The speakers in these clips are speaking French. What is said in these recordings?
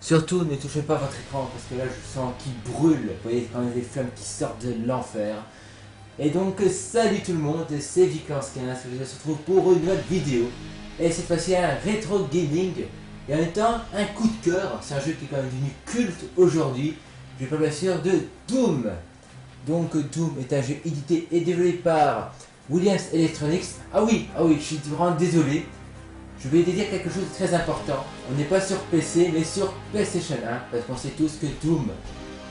Surtout, ne touchez pas votre écran parce que là, je sens qu'il brûle. Vous voyez quand même des flammes qui sortent de l'enfer. Et donc, salut tout le monde, c'est Vicans15. Je se retrouve pour une nouvelle vidéo. Et cette fois-ci, un rétro gaming. Et en même temps, un coup de cœur. C'est un jeu qui est quand même devenu culte aujourd'hui. Je parle bien sûr de Doom. Donc, Doom est un jeu édité et développé par Williams Electronics. Je suis vraiment désolé. Je vais te dire quelque chose de très important. On n'est pas sur PC, mais sur PlayStation 1, parce qu'on sait tous que Doom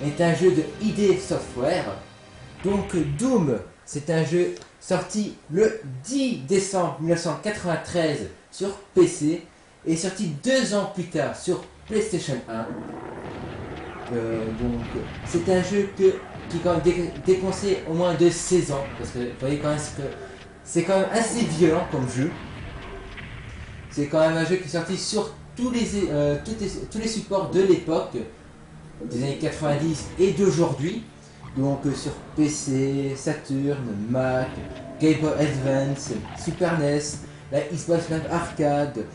est un jeu de ID Software. Donc Doom, c'est un jeu sorti le 10 décembre 1993 sur PC et sorti 2 ans plus tard sur PlayStation 1. Donc c'est un jeu qui quand même déconseille au moins de 16 ans, parce que vous voyez quand même que c'est quand même assez violent comme jeu. C'est quand même un jeu qui est sorti sur tous les supports de l'époque, des années 90 et d'aujourd'hui. Donc sur PC, Saturn, Mac, Game Boy Advance, Super NES, la Xbox Live Arcade,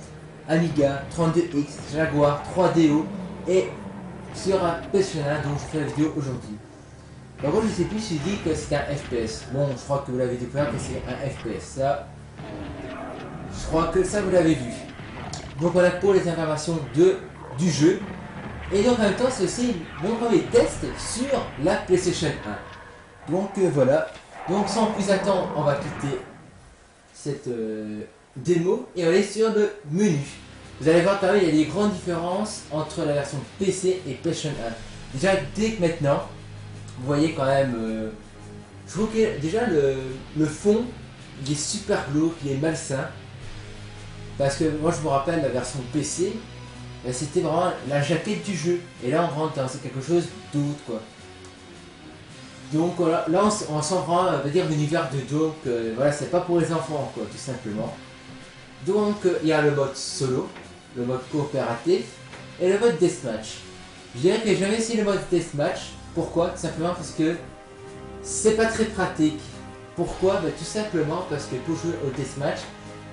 Amiga, 32X, Jaguar, 3DO et sur un PlayStation 1 dont je fais la vidéo aujourd'hui. Par contre, je sais plus si je dis que c'est un FPS. Bon, je crois que vous l'avez découvert que c'est un FPS. Ça, je crois que ça vous l'avez vu. Donc voilà pour les informations du jeu. Et donc en même temps c'est aussi mon premier test sur la PlayStation 1. Donc voilà. Donc sans plus attendre, on va quitter cette démo et on va aller sur le menu. Vous allez voir quand même il y a des grandes différences entre la version PC et PlayStation 1. Déjà dès que maintenant, vous voyez quand même, je trouve que déjà le fond il est super lourd, il est malsain. Parce que moi je me rappelle la version PC, c'était vraiment la jaquette du jeu. Et là on rentre dans quelque chose d'autre quoi. Donc voilà, là on sent vraiment, on va dire, l'univers de Doom. Voilà, c'est pas pour les enfants quoi, tout simplement. Donc il y a le mode solo, le mode coopératif et le mode deathmatch. Je dirais que j'ai jamais essayé le mode deathmatch. Pourquoi? Tout simplement parce que c'est pas très pratique. Pourquoi? Tout simplement parce que pour jouer au deathmatch,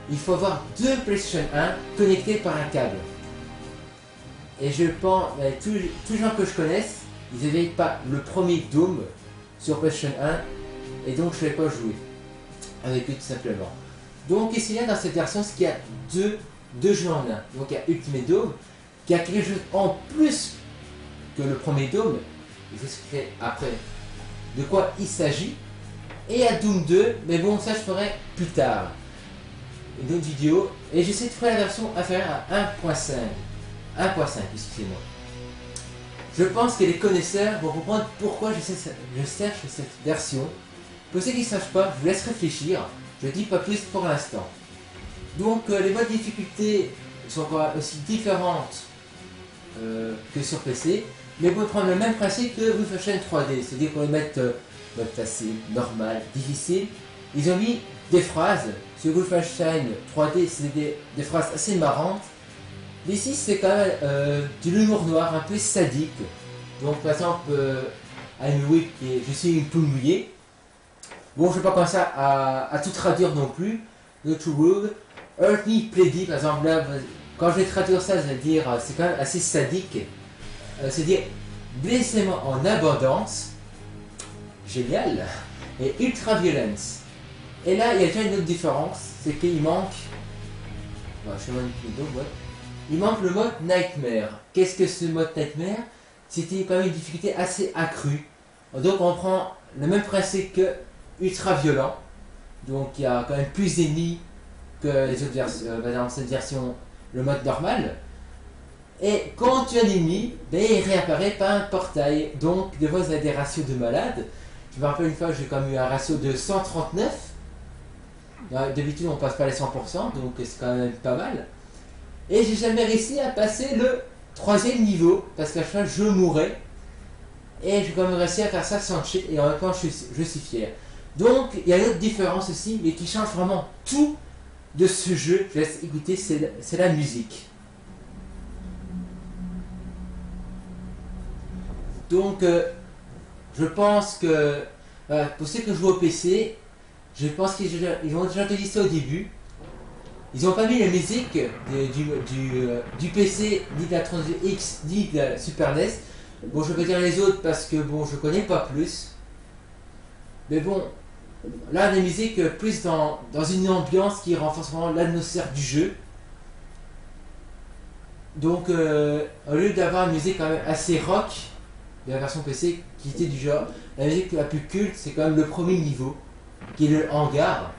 il faut avoir 2 PlayStation 1 connectés par un câble. Et je pense, tous les gens que je connaisse, ils n'avaient pas le premier Doom sur PlayStation 1 et donc je ne vais pas jouer avec eux tout simplement. Donc ici là dans cette version, c'est qu'il y a deux jeux en un. Donc il y a Ultimate Doom qui a quelque chose en plus que le premier Doom. Je vous expliquerai après de quoi il s'agit. Et il y a Doom 2, mais bon ça je ferai plus tard. Une autre vidéo et j'essaie de faire la version inférieure à 1.5. 1.5, excusez-moi. Je pense que les connaisseurs vont comprendre pourquoi je cherche cette version. Pour ceux qui ne savent pas, je vous laisse réfléchir. Je ne dis pas plus pour l'instant. Donc les modes de difficulté sont encore aussi différentes que sur PC. Mais vous pouvez prendre le même principe que Wolfenstein 3D. C'est-à-dire qu'on va mettre mode facile, normal, difficile. Ils ont mis des phrases. Sur Wolfenstein 3D, c'est des phrases assez marrantes. Ici, c'est quand même de l'humour noir, un peu sadique. Donc, par exemple, I'm weak et je suis une poule mouillée. Bon, je ne vais pas commencer à tout traduire non plus. The true word, hurt me, pleady, par exemple, là, quand je vais traduire ça, je vais dire, c'est quand même assez sadique. C'est-à-dire, blessez-moi en abondance. Génial. Et ultra violence. Et là, il y a déjà une autre différence, c'est qu'il manque... Il manque le mode Nightmare. Qu'est-ce que ce mode Nightmare? C'était quand même une difficulté assez accrue. Donc on prend le même principe que ultra violent. Donc il y a quand même plus d'ennemis que les autres versions. Dans cette version, le mode normal. Et quand tu as un ennemi, il réapparaît par un portail. Donc des fois vous avez des ratios de malade. Je me rappelle une fois, j'ai quand même eu un ratio de 139. D'habitude on passe pas les 100%, donc c'est quand même pas mal. Et j'ai jamais réussi à passer le 3e niveau, parce qu'à chaque fois je mourais. Et j'ai quand même réussi à faire ça sans cheat, et en même temps je suis fier. Donc il y a une autre différence aussi, mais qui change vraiment tout de ce jeu. Je laisse écouter, c'est la musique. Donc je pense que pour ceux qui jouent au PC, je pense qu'ils ont déjà entendu ça au début. Ils ont pas mis la musique du PC, ni de la 32X, ni de la Super NES. Bon, je peux dire les autres parce que bon, je connais pas plus. Mais bon, là, des musiques plus dans une ambiance qui renforce vraiment l'atmosphère du jeu. Donc, au lieu d'avoir une musique quand même assez rock de la version PC, qui était du genre, la musique la plus culte, c'est quand même le premier niveau, qui est le hangar.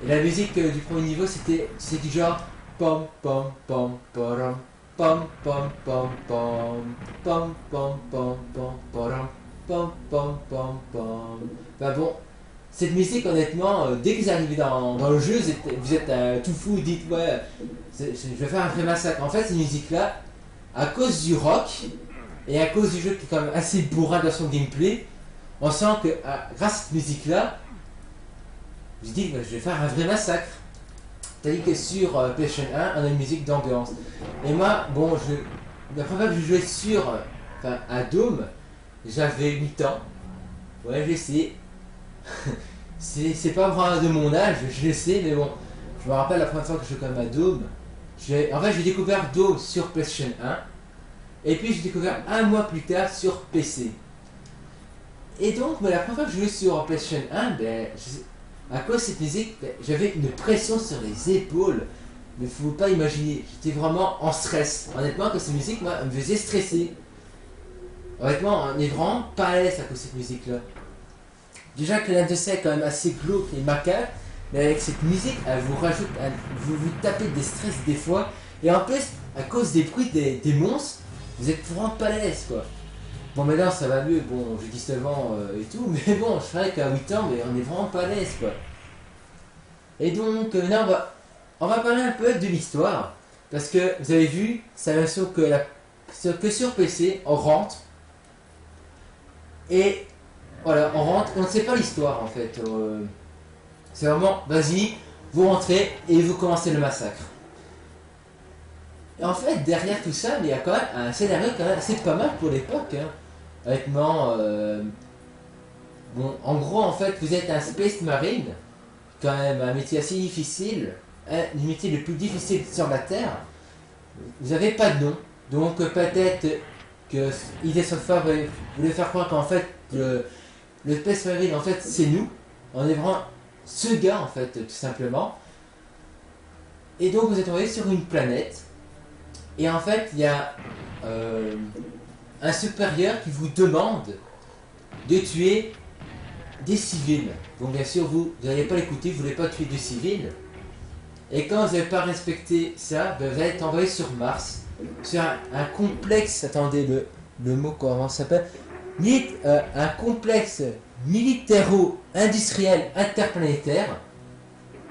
Et la musique du premier niveau, c'est du genre pom pom pom pom pom pom pom pom pom pom pom pom pom pom pom pom pom. Enfin bon, cette musique honnêtement, dès que vous arrivez dans le jeu, vous êtes tout fou, vous dites ouais, je vais faire un vrai massacre. En fait, cette musique-là, à cause du rock et à cause du jeu qui est quand même assez bourrin dans son gameplay, on sent que grâce à cette musique-là, je dis bah, je vais faire un vrai massacre. C'est-à-dire que sur PlayStation 1, on a une musique d'ambiance. Et moi, bon, la première fois que je jouais à Doom, j'avais 8 ans. Ouais, je sais. c'est pas vraiment de mon âge, je le sais, mais bon. Je me rappelle la première fois que je jouais comme à Doom. En fait, j'ai découvert Doom sur PlayStation 1. Et puis, j'ai découvert un mois plus tard sur PC. Et donc, la première fois que je jouais sur PlayStation 1, à cause de cette musique, j'avais une pression sur les épaules. Mais faut pas imaginer, j'étais vraiment en stress. Honnêtement, que cette musique, moi, me faisait stresser. Honnêtement, on est vraiment pas à l'aise à cause de cette musique-là. Déjà que l'industrie est quand même assez glauque et macabre, mais avec cette musique, elle vous rajoute, vous tapez des stress des fois. Et en plus, à cause des bruits des monstres, vous êtes vraiment pas à l'aise, quoi. Bon, maintenant ça va mieux, bon, j'ai 19 ans et tout, mais bon, je ferais qu'à 8 ans, mais on est vraiment pas à l'aise, quoi. Et donc, là, on va parler un peu de l'histoire, parce que vous avez vu, c'est la version que sur PC, on rentre, et voilà, on rentre, on ne sait pas l'histoire en fait. C'est vraiment, vas-y, vous rentrez et vous commencez le massacre. Et en fait, derrière tout ça, il y a quand même un scénario quand même assez pas mal pour l'époque. Hein. Honnêtement, bon, en gros, en fait, vous êtes un Space Marine, quand même un métier assez difficile, le métier le plus difficile sur la Terre. Vous n'avez pas de nom, donc peut-être que ID Software voulait faire croire qu'en fait, le Space Marine, en fait, c'est nous. On est vraiment ce gars, en fait, tout simplement. Et donc, vous êtes envoyé sur une planète. Et en fait, il y a un supérieur qui vous demande de tuer des civils. Donc bien sûr, vous n'allez pas l'écouter, vous ne voulez pas tuer des civils. Et quand vous n'avez pas respecté ça, vous allez être envoyé sur Mars, sur un complexe, attendez, le mot comment ça s'appelle, un complexe militaro-industriel interplanétaire,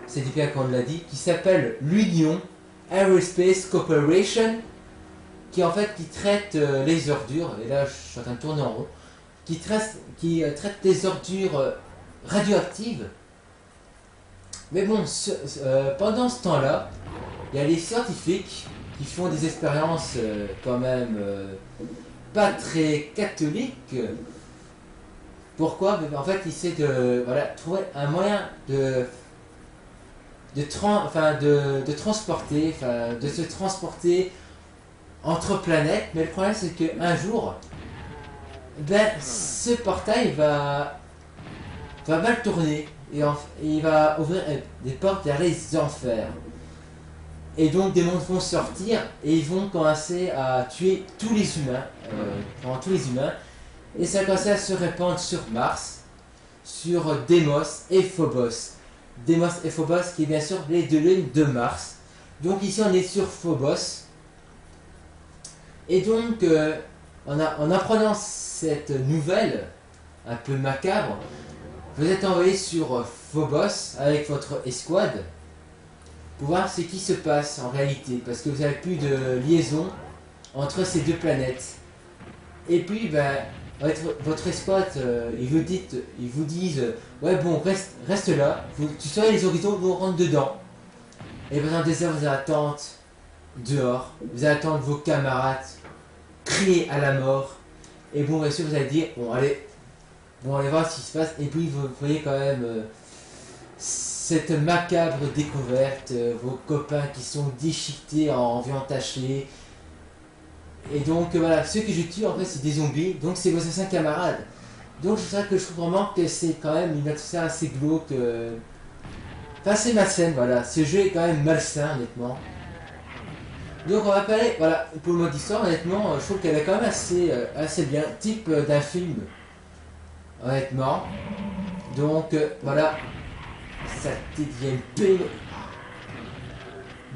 c'est bien qu'on l'a dit, qui s'appelle l'Union Aerospace Corporation, qui en fait qui traite les ordures, et là je suis en train de tourner en rond, qui traite les ordures radioactives. Mais bon, pendant ce temps-là, il y a les scientifiques qui font des expériences quand même pas très catholiques. Pourquoi? En fait, ils essaient de trouver un moyen de transporter, de se transporter entre planètes. Mais le problème, c'est qu'un jour, ce portail va mal tourner et il va ouvrir des portes vers les enfers. Et donc des monstres vont sortir et ils vont commencer à tuer tous les humains, et ça va commencer à se répandre sur Mars, sur Deimos et Phobos. Deimos et Phobos qui est bien sûr les deux lunes de Mars. Donc ici on est sur Phobos. Et donc en apprenant cette nouvelle un peu macabre, vous êtes envoyé sur Phobos avec votre escouade pour voir ce qui se passe en réalité, parce que vous n'avez plus de liaison entre ces deux planètes. Et puis votre escouade, ils vous disent ouais bon reste là, tu seras les horizons, vous rentre dedans. Et pendant des heures vous allez attendre dehors, vous allez attendre vos camarades crier à la mort. Et bon bien sûr vous allez dire allez voir ce qui se passe. Et puis vous voyez quand même cette macabre découverte, vos copains qui sont déchiquetés en viande tachée. Et donc voilà, ceux que je tue en fait c'est des zombies, donc c'est vos assassins camarades. Donc c'est ça que je trouve vraiment que c'est quand même une atmosphère assez glauque. Enfin c'est malsaine, voilà. Ce jeu est quand même malsain honnêtement. Donc on va parler, voilà, pour le mode histoire, honnêtement, je trouve qu'elle est quand même assez bien, type d'un film, honnêtement. Donc voilà, ça devient peu.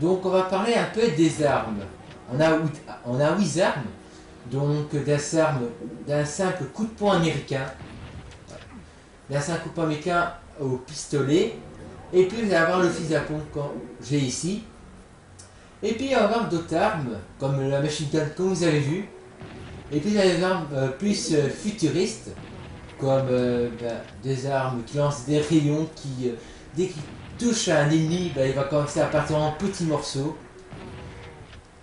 Donc on va parler un peu des armes. On a 8 armes, donc d'un simple coup de poing américain, d'un simple coup de poing américain au pistolet, et puis vous allez avoir le fusil à pompe que j'ai ici. Et puis on va avoir d'autres armes, comme la machine gun comme vous avez vu. Et puis il y a des armes plus futuristes, comme des armes qui lancent des rayons qui, dès qu'ils touchent à un ennemi, il va commencer à partir en petits morceaux.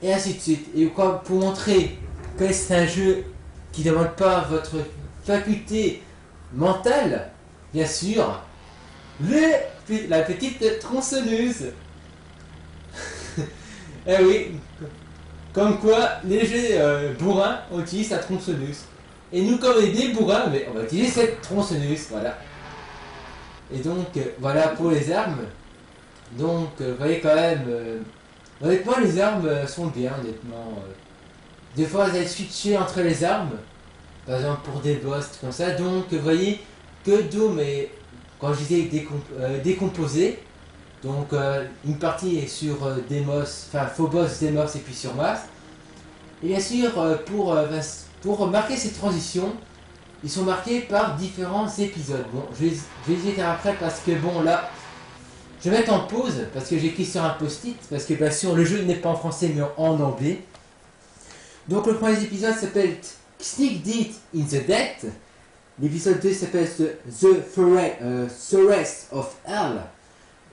Et ainsi de suite. Et pour montrer que c'est un jeu qui ne demande pas votre faculté mentale, bien sûr, la petite tronçonneuse. Eh oui, comme quoi les jeux bourrins utilisent la tronçonneuse. Et nous, comme des bourrins, mais on va utiliser cette tronçonneuse, voilà. Et donc, voilà pour les armes. Donc, vous voyez quand même, honnêtement, les armes sont bien, honnêtement. Des fois, vous allez switcher entre les armes, par exemple pour des boss, comme ça. Donc, vous voyez que Doom est, quand je disais décomposé, donc une partie est sur Deimos, enfin Phobos, Deimos et puis sur Mars. Et bien sûr, pour marquer ces transitions, ils sont marqués par différents épisodes. Bon, je vais les dire après parce que bon là, je vais mettre en pause parce que j'ai écrit sur un post-it, parce que bien sûr le jeu n'est pas en français mais en anglais. Donc le premier épisode s'appelle Sneak Deep in the Death. L'épisode 2 s'appelle The Forest of Hell.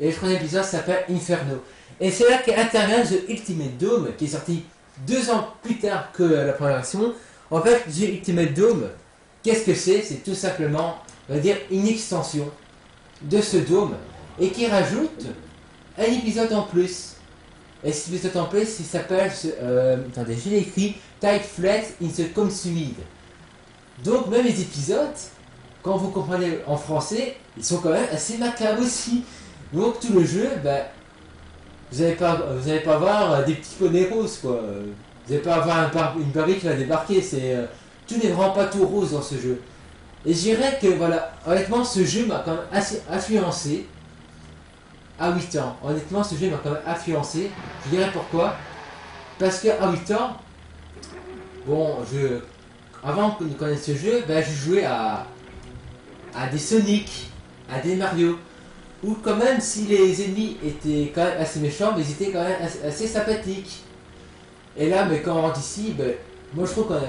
Et le troisième épisode s'appelle Inferno. Et c'est là qu'intervient The Ultimate Doom, qui est sorti 2 ans plus tard que la première version. En fait, The Ultimate Doom, qu'est-ce que c'est? C'est tout simplement, on va dire, une extension de ce Doom, et qui rajoute un épisode en plus. Et cet épisode en plus, il s'appelle, attendez, je l'ai écrit, Tight Flat in the Consumed. Donc même les épisodes, quand vous comprenez en français, ils sont quand même assez macabres aussi. Donc tout le jeu, vous n'allez pas voir des petits poneys roses quoi. Vous n'allez pas avoir une Barbie qui va débarquer. Tout n'est vraiment pas tout rose dans ce jeu. Et je dirais que voilà, honnêtement ce jeu m'a quand même assez influencé à 8 ans. Honnêtement ce jeu m'a quand même influencé. Je dirais pourquoi. Parce qu'à 8 ans, bon, avant de connaître ce jeu, je jouais à des Sonic, à des Mario. Ou quand même si les ennemis étaient quand même assez méchants, mais ils étaient quand même assez sympathiques. Et là, mais quand on rentre ici, moi je trouve que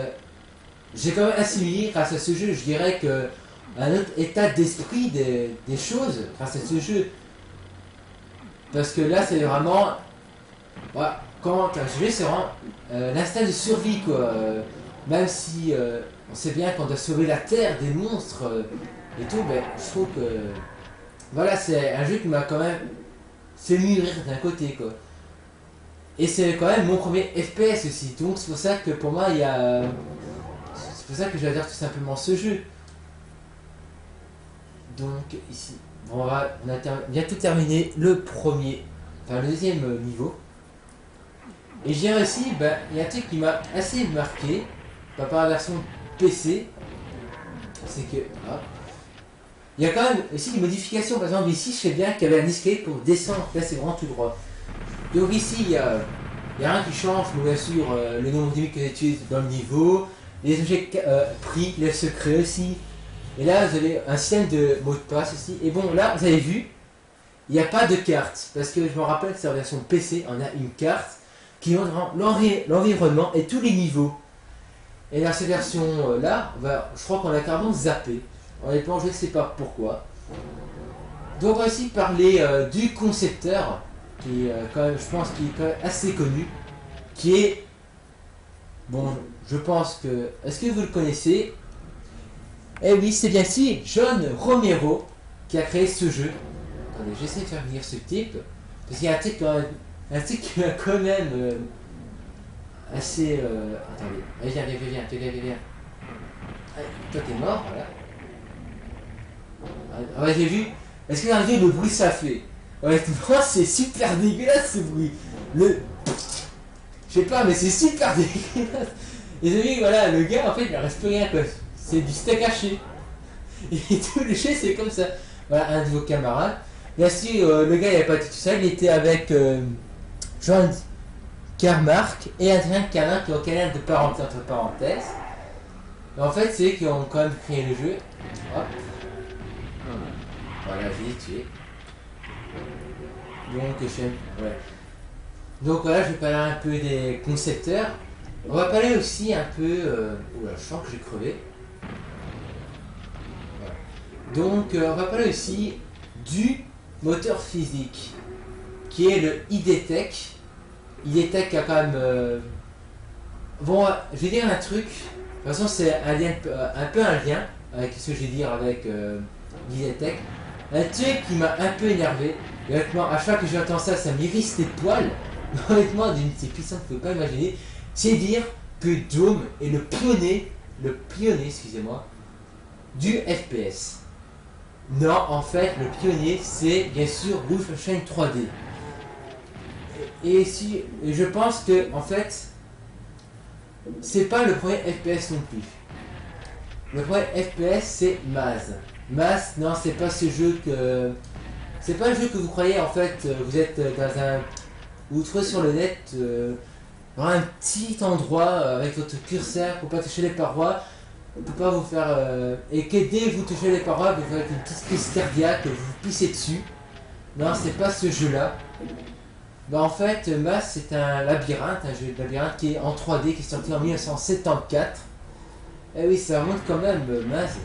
j'ai quand même assimilé grâce à ce jeu, je dirais que un autre état d'esprit des choses grâce à ce jeu. Parce que là c'est vraiment, voilà, quand un jeu c'est vraiment l'instinct de survie quoi. Même si on sait bien qu'on doit sauver la terre des monstres et tout, je trouve que voilà, c'est un jeu qui m'a quand même fait mûrir d'un côté quoi. Et c'est quand même mon premier FPS aussi, donc c'est pour ça que pour moi c'est pour ça que j'adore tout simplement ce jeu. Donc ici, bon, on a bientôt terminé le deuxième niveau. Et j'ai réussi, il y a un truc qui m'a assez marqué, par rapport à la version PC, c'est que, il y a quand même aussi des modifications. Par exemple ici je sais bien qu'il y avait un escalier pour descendre, là c'est vraiment tout droit. Donc ici il y a rien qui change, mais bien sûr le nombre d'ennemis que vous avez tués dans le niveau, les objets pris, les secrets aussi. Et là vous avez un système de mot de passe aussi. Et bon là vous avez vu, il n'y a pas de carte, parce que je me rappelle que sur la version PC on a une carte qui montre l'environnement et tous les niveaux. Et dans cette version là, je crois qu'on a carrément zappé. Honnêtement, je ne sais pas pourquoi. Donc on va aussi parler du concepteur, qui quand même, je pense qu'il est quand même assez connu, qui est, bon, je pense que, est-ce que vous le connaissez? Eh oui, c'est bien si John Romero qui a créé ce jeu. attendez, j'essaie de faire venir ce type. Parce qu'il y a un truc qui m'a quand même assez. Attendez, allez, viens. Allez, toi t'es mort, voilà. Ah ouais, j'ai vu. Est-ce que vous avez vu le bruit que ça fait? Honnêtement, c'est super dégueulasse ce bruit. Je sais pas, mais c'est super dégueulasse. Et vous avez vu, voilà, le gars en fait il ne reste plus rien quoi. C'est du steak haché. Et tout le chien c'est comme ça. Voilà, un de vos camarades. Bien sûr, le gars il n'avait pas été tout seul, il était avec John Carmack et Adrien Canin qui ont canal de parenté entre parenthèses. Et en fait, c'est eux qui ont quand même créé le jeu. Hop. Voilà, je l'ai tué. Ouais. Donc voilà, je vais parler un peu des concepteurs. On va parler aussi un peu. Oula, je sens que j'ai crevé. Voilà. Donc, on va parler aussi du moteur physique qui est le IDTech. IDTech a quand même. Bon, je vais dire un truc. De toute façon, c'est un peu un lien avec ce que je vais dire avec l'IDTech. Un truc qui m'a un peu énervé. Et honnêtement, à chaque fois que j'entends ça, ça m'irrisse les poils. Honnêtement, d'une c'est puissant que vous ne pouvez pas imaginer. C'est dire que Doom est le pionnier, excusez-moi, du FPS. Non, en fait, le pionnier, c'est bien sûr Wolfenstein 3D. Et je pense que, en fait, c'est pas le premier FPS non plus. Le premier FPS, c'est Maz. Maz, non, c'est pas ce jeu que. C'est pas un jeu que vous croyez, en fait, vous êtes dans un. Vous trouvez sur le net dans un petit endroit avec votre curseur pour pas toucher les parois, on peut pas vous faire. Et que dès que vous touchez les parois, vous faites une petite crise cardiaque, vous vous pissez dessus. Non, c'est pas ce jeu-là. Bah en fait, Maz c'est un labyrinthe, un jeu de labyrinthe qui est en 3D, qui est sorti en 1974. Eh oui, ça remonte quand même, Maz.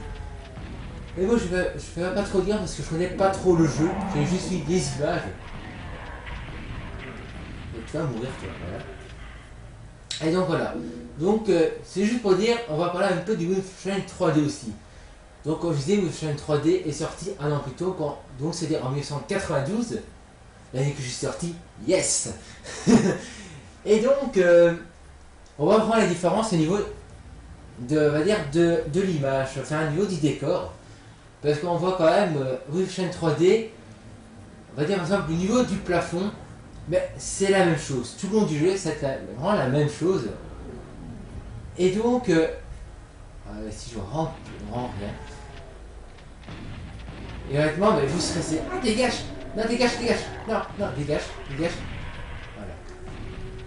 Mais moi, je vais pas trop dire parce que je connais pas trop le jeu, j'ai juste vu des images. Et tu vas mourir, toi, voilà. Et donc voilà. Donc, c'est juste pour dire, on va parler un peu du Wolfenstein 3D aussi. Donc, comme je disais, Wolfenstein 3D est sorti un an plus tôt, donc c'est-à-dire en 1992. L'année que je suis sorti, yes. Et donc, on va prendre la différence au niveau de, on va dire, de l'image, enfin au niveau du décor. Parce qu'on voit quand même Wolfenstein 3D, on va dire par exemple au niveau du plafond, mais c'est la même chose. Tout le long du jeu, c'est vraiment la même chose. Et donc, si je rentre rien. Et honnêtement, mais vous stressez. Ah, dégage! Non, dégage! Non, dégage. Voilà.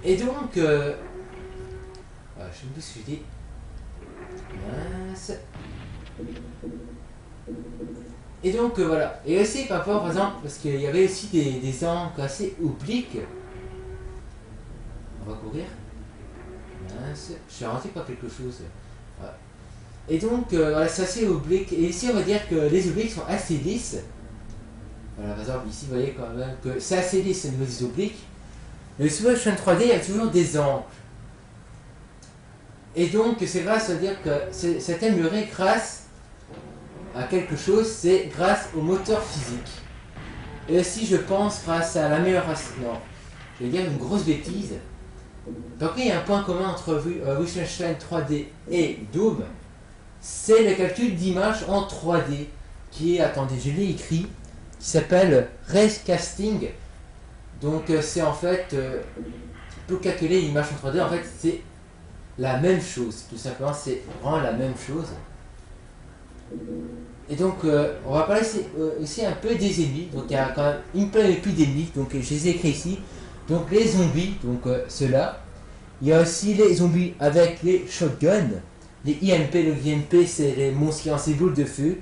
Et donc, voilà, je sais même plus ce que je dis. Mince. Et donc, voilà. Et aussi, par rapport, par exemple, parce qu'il y avait aussi des angles assez obliques. On va courir. Mince. Je suis rentré par quelque chose. Voilà. Et donc, voilà, c'est assez oblique. Et ici, on va dire que les obliques sont assez lisses. Voilà, par exemple, ici, vous voyez quand même que c'est assez lisse au niveau des obliques. Mais sur Wolfenstein 3D, il y a toujours des angles. Et donc, c'est grâce à dire que c'est amélioré grâce à quelque chose, c'est grâce au moteur physique. Et aussi, je pense, grâce à l'amélioration. Non, je vais dire une grosse bêtise. Donc, il y a un point commun entre Wolfenstein 3D et Doom, c'est le calcul d'image en 3D, qui est, attendez, je l'ai écrit, qui s'appelle Raycasting. Donc, c'est en fait, pour calculer l'image en 3D, en fait, c'est la même chose, tout simplement, c'est vraiment la même chose. Et donc, on va parler aussi un peu des ennemis. Donc, il y a quand même une panoplie d'ennemis. Donc, je les ai écrits ici. Donc, les zombies, donc ceux-là. Il y a aussi les zombies avec les shotguns. Les IMP, le IMP, c'est les monstres qui ont ces boules de feu.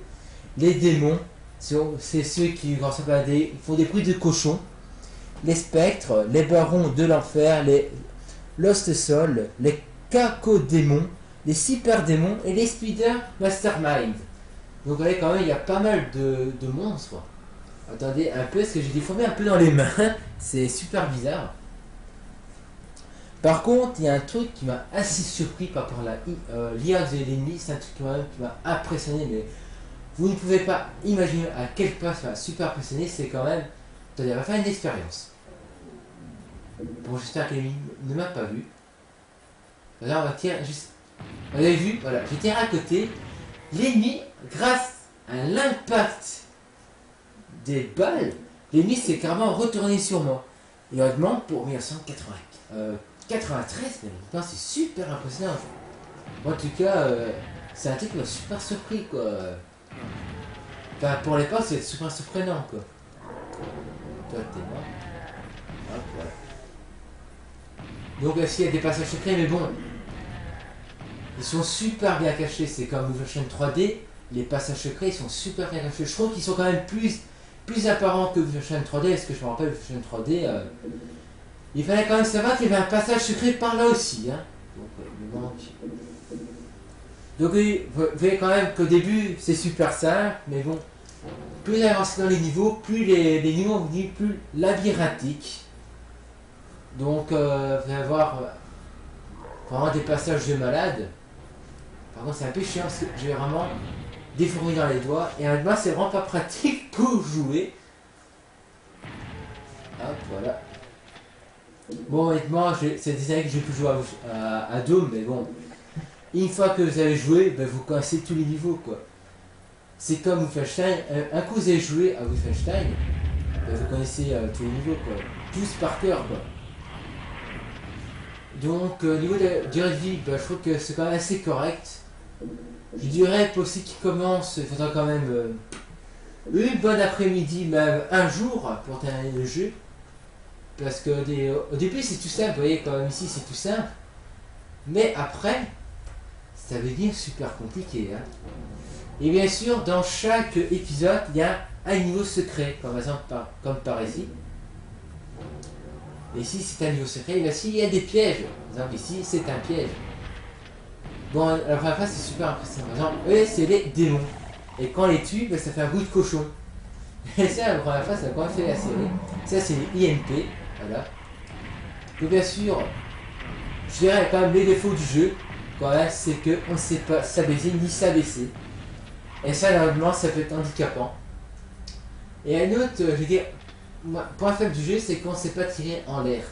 Les démons, c'est ceux qui font des bruits de cochon. Les spectres, les barons de l'enfer, les Lost Souls, les cacodémons, les super-démons et les spider mastermind. Donc vous voyez quand même, il y a pas mal de monstres. Attendez un peu, parce que j'ai déformé un peu dans les mains. C'est super bizarre. Par contre, il y a un truc qui m'a assez surpris par rapport à l'IA de l'ennemi. C'est un truc quand même qui m'a impressionné. Mais Vous ne pouvez pas imaginer à quel point ça m'a super impressionné, c'est quand même, attendez, on va faire une expérience. Bon, j'espère qu'elle ne m'a pas vu. Là, on va tirer juste. Vous avez vu, voilà, j'ai tiré à côté. L'ennemi, grâce à l'impact des balles, l'ennemi s'est carrément retourné sur moi. Et honnêtement, pour 1993, c'est super impressionnant. En tout cas, c'est un truc qui m'a super surpris, quoi. Enfin, pour l'époque, c'est super surprenant, quoi. Toi, t'es mort. Hop, voilà. Donc, s'il y a des passages secrets, mais bon, ils sont super bien cachés. C'est comme Wolfenstein 3D, les passages secrets, ils sont super bien cachés. Je trouve qu'ils sont quand même plus apparents que Wolfenstein 3D, parce que je me rappelle, Wolfenstein 3D, il fallait quand même savoir qu'il y avait un passage secret par là aussi. Hein. Donc oui, vous voyez quand même qu'au début, c'est super simple, mais bon, plus avancé dans les niveaux, plus les niveaux vont devenir plus labyrinthiques. Donc, vous allez avoir vraiment des passages de malade. Par contre, c'est un peu chiant parce que j'ai vraiment des fourmis dans les doigts. Et honnêtement, c'est vraiment pas pratique pour jouer. Hop, voilà. Bon, honnêtement, c'est des années que j'ai pu jouer à Doom, mais bon. Une fois que vous avez joué, ben, vous connaissez tous les niveaux, quoi. C'est comme Wolfenstein. Un coup vous avez joué à Wolfenstein, ben, vous connaissez tous les niveaux, quoi. Tous par cœur, quoi. Donc, au niveau de durée de vie, ben, je trouve que c'est quand même assez correct. Je dirais pour ceux qui commencent, il faudra quand même une bonne après-midi, même un jour pour terminer le jeu. Parce que au début c'est tout simple, vous voyez, quand même ici c'est tout simple. Mais après, ça va devenir super compliqué. Hein. Et bien sûr, dans chaque épisode, il y a un niveau secret, comme par exemple comme par ici. Et ici c'est un niveau secret, et ici il y a des pièges. Par exemple ici c'est un piège. Bon, la première fois c'est super impressionnant. Par exemple, eux c'est les démons. Et quand on les tue, ben, ça fait un goût de cochon. Et ça, la première fois, ça a quand même fait la série. Ça c'est les IMP. Voilà. Donc bien sûr, je dirais quand même les défauts du jeu, quand même, c'est qu'on ne sait pas s'abaisser ni s'abaisser. Et ça, normalement, ça peut être handicapant. Et un autre, je veux dire, point faible du jeu, c'est qu'on ne sait pas tirer en l'air.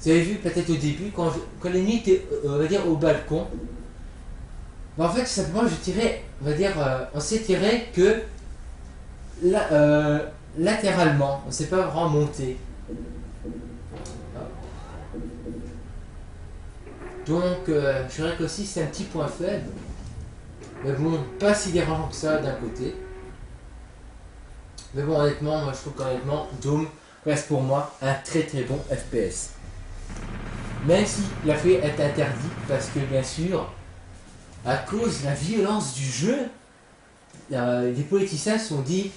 Vous avez vu peut-être au début, quand l'ennemi était, on va dire, au balcon, ben, en fait, tout simplement, je tirais, on va dire, on sait tirer que latéralement, on ne sait pas vraiment monter. Donc, je dirais qu'aussi c'est un petit point faible. Mais bon, pas si dérangeant que ça d'un côté. Mais bon, honnêtement, moi je trouve qu'honnêtement, Doom reste pour moi un très très bon FPS. Même si la feuille est interdit, parce que bien sûr, à cause de la violence du jeu, les politiciens se sont dit: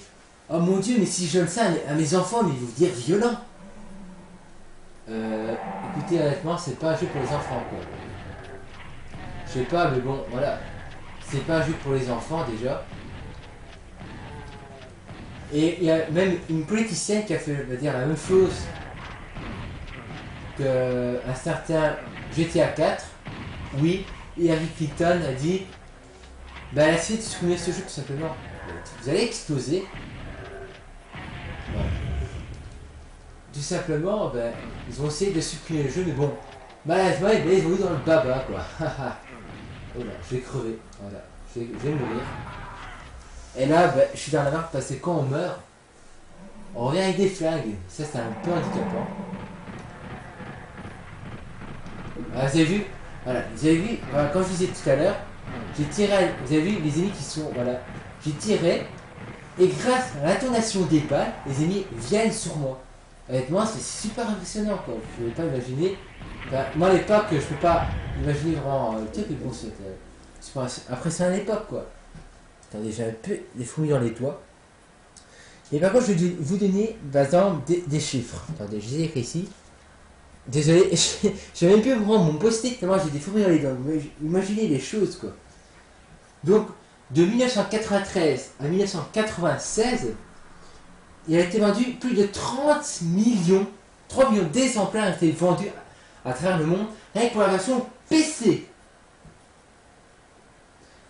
oh mon dieu, mais si je donne ça à mes enfants, mais ils vont dire violent. Écoutez, honnêtement, c'est pas un jeu pour les enfants, quoi. Je sais pas, mais bon, voilà. C'est pas un jeu pour les enfants, déjà. Et il y a même une politicienne qui a fait, on va dire, la même chose qu'un certain GTA 4. Oui, Hillary Clinton a dit: bah, elle a essayé de supprimer ce jeu, tout simplement. Vous allez exploser. Voilà. Tout simplement, ben, ils ont essayé de supprimer le jeu, mais bon, malheureusement, ils ont eu dans le baba, quoi. Oh là, je vais crever, voilà, je vais mourir. Et là, ben, je suis dans la merde parce que quand on meurt, on revient avec des flingues. Ça, c'est un peu handicapant. Voilà, vous avez vu? Voilà, vous avez vu, voilà, comme je disais tout à l'heure, j'ai tiré, vous avez vu les ennemis qui sont, voilà, j'ai tiré, et grâce à l'intonation des balles, les ennemis viennent sur moi. Honnêtement, c'est super impressionnant, quoi. Je ne pouvais pas imaginer. Enfin, moi, à l'époque, je peux pas imaginer vraiment le truc, mais bon, c'est impressionnant à l'époque, quoi. Attendez, j'ai un peu des fourmis dans les doigts. Et par contre, je vais vous donner, par exemple, des chiffres. Attendez, je les ai écrits ici. Désolé, j'ai même plus vraiment mon post-it, tellement j'ai des fourmis dans les doigts. Imaginez les choses, quoi. Donc, de 1993 à 1996, il a été vendu plus de 30 millions d'exemplaires ont été vendus à travers le monde, rien que pour la version PC.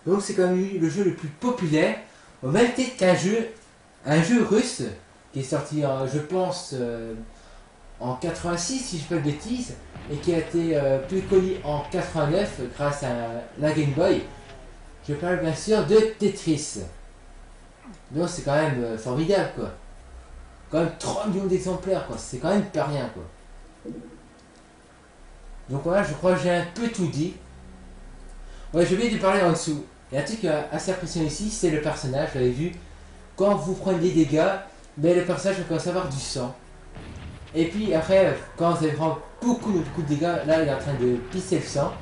Donc c'est quand même le jeu le plus populaire. au même titre qu'un jeu russe qui est sorti, je pense, en 86 si je ne fais pas de bêtises, et qui a été plus connu en 89 grâce à la Game Boy. Je parle bien sûr de Tetris. Donc c'est quand même formidable quoi. Quand même 3 millions d'exemplaires quoi, c'est quand même pas rien quoi. Donc voilà, je crois que j'ai un peu tout dit. Ouais, j'ai oublié de parler en dessous. Il y a un truc assez impressionnant ici, c'est le personnage, vous l'avez vu. Quand vous prenez des dégâts, ben, le personnage commence à avoir du sang. Et puis après, quand vous allez prendre beaucoup de dégâts, là il est en train de pisser le sang.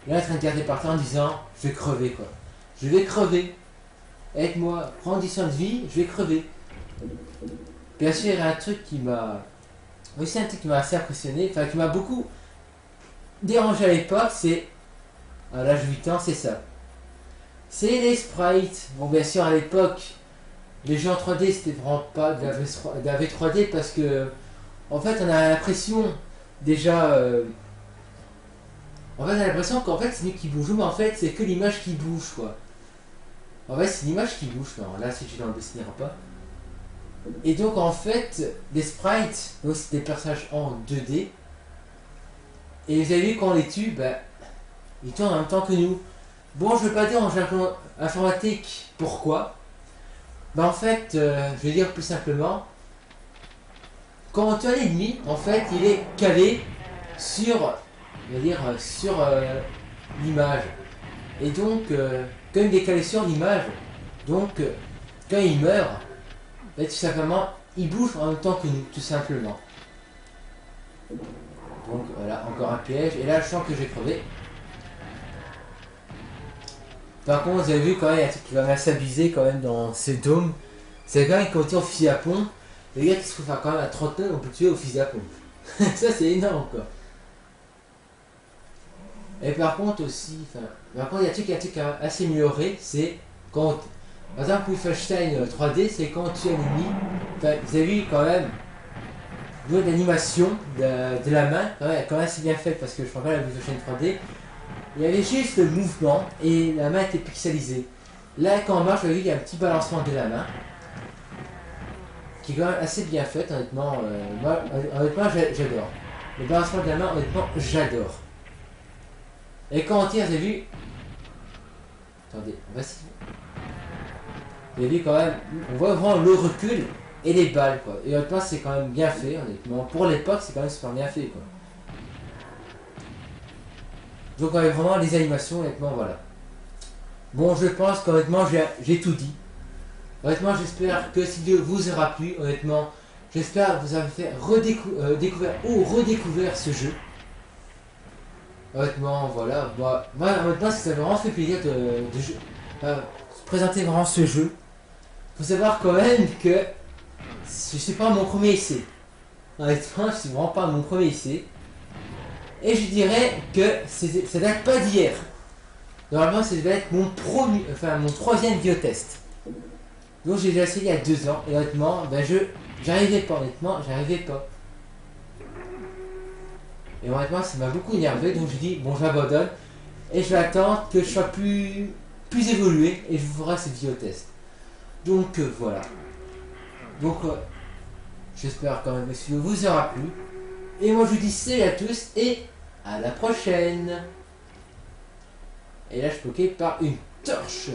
Il est en train de garder par terre en disant je vais crever quoi. Je vais crever. Aide-moi, prends 10 soins de vie, je vais crever. Bien sûr, il y a un truc qui m'a. Aussi un truc qui m'a assez impressionné, enfin qui m'a beaucoup dérangé à l'époque, c'est. À l'âge de 8 ans, c'est ça. C'est les sprites. Bon, bien sûr, à l'époque, les jeux en 3D, c'était vraiment pas de la V3D parce que. En fait, on a l'impression déjà. En fait, on a l'impression qu'en fait, c'est lui qui bouge, mais en fait, c'est que l'image qui bouge, quoi. En fait, c'est l'image qui bouge. Non, là, si tu ne le dessineras pas. Et donc, en fait, les sprites, donc c'est des personnages en 2D. Et vous avez vu, quand on les tue, bah, ils tournent en même temps que nous. Bon, je ne veux pas dire en jargon informatique pourquoi. Bah, en fait, je vais dire plus simplement. Quand on tue un ennemi, en fait, il est calé sur, on va dire, sur l'image. Et donc, quand il est calé sur l'image, donc, quand il meurt, bah, tout simplement, il bouge en même temps que nous, tout simplement. Donc, voilà, encore un piège. Et là, je sens que j'ai crevé. Par contre, vous avez vu quand même, il y a un truc qui va m'assez abuser quand même dans ce dôme. C'est quand même quand on tire au fusil à pompe. Les gars qui se font faire quand même à 30 tonnes, on peut tuer au fusil à pompe. Ça c'est énorme quoi. Et par contre aussi, par contre il y a un truc assez amélioré, c'est quand, par exemple Wolfenstein 3D, c'est quand on tue un ennemi, vous avez vu quand même, l'animation de la main, quand même assez bien faite parce que je prends pas la Wolfenstein 3D, il y avait juste le mouvement et la main était pixelisée. Là quand on marche, vous avez vu, il y a un petit balancement de la main. Qui est quand même assez bien faite, honnêtement. Moi, honnêtement, j'adore. Le balancement de la main, honnêtement, j'adore. Et quand on tire, vous avez vu. Attendez, on va essayer. Vous avez vu quand même, on voit vraiment le recul et les balles, quoi. Et honnêtement, c'est quand même bien fait, honnêtement. Pour l'époque, c'est quand même super bien fait, quoi. Donc, on a vraiment les animations, honnêtement, voilà. Bon, je pense qu'honnêtement, j'ai tout dit. Honnêtement, j'espère que cette vidéo vous aura plu. Honnêtement, j'espère que vous avez fait découvert ou redécouvert ce jeu. Honnêtement, voilà. Moi honnêtement, ça m'a vraiment fait plaisir de présenter vraiment ce jeu. Faut savoir quand même que je suis pas mon premier essai. Honnêtement, je suis vraiment pas mon premier essai. Et je dirais que ça date pas d'hier. Normalement, ça devait être mon troisième biotest. Donc j'ai déjà essayé il y a 2 ans et honnêtement, ben j'arrivais pas, j'arrivais pas. Et honnêtement, ça m'a beaucoup énervé, donc je dis bon, j'abandonne et je vais attendre que je sois plus évolué et je vous ferai ce vidéo test. Donc voilà. Donc j'espère quand même que ce vidéo vous aura plu. Et moi je vous dis salut à tous et à la prochaine. Et là je suis bloqué par une torche.